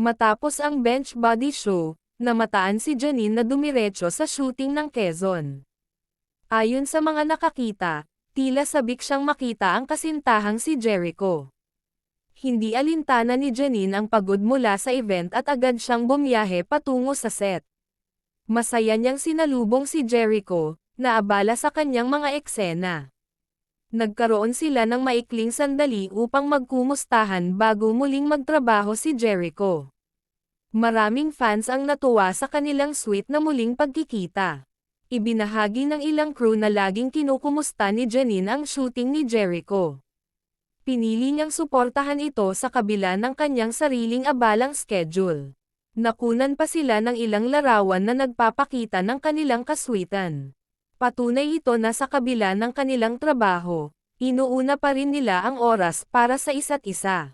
Matapos ang bench body show, namataan si Janine na dumiretso sa shooting ng Quezon. Ayon sa mga nakakita, tila sabik siyang makita ang kasintahang si Jericho. Hindi alintana ni Janine ang pagod mula sa event at agad siyang bumiyahe patungo sa set. Masaya niyang sinalubong si Jericho, na abala sa kanyang mga eksena. Nagkaroon sila ng maikling sandali upang magkumustahan bago muling magtrabaho si Jericho. Maraming fans ang natuwa sa kanilang sweet na muling pagkikita. Ibinahagi ng ilang crew na laging kinukumusta ni Janine ang shooting ni Jericho. Pinili niyang suportahan ito sa kabila ng kanyang sariling abalang schedule. Nakunan pa sila ng ilang larawan na nagpapakita ng kanilang kaswitan. Patunay ito na sa kabila ng kanilang trabaho, inuuna pa rin nila ang oras para sa isa't isa.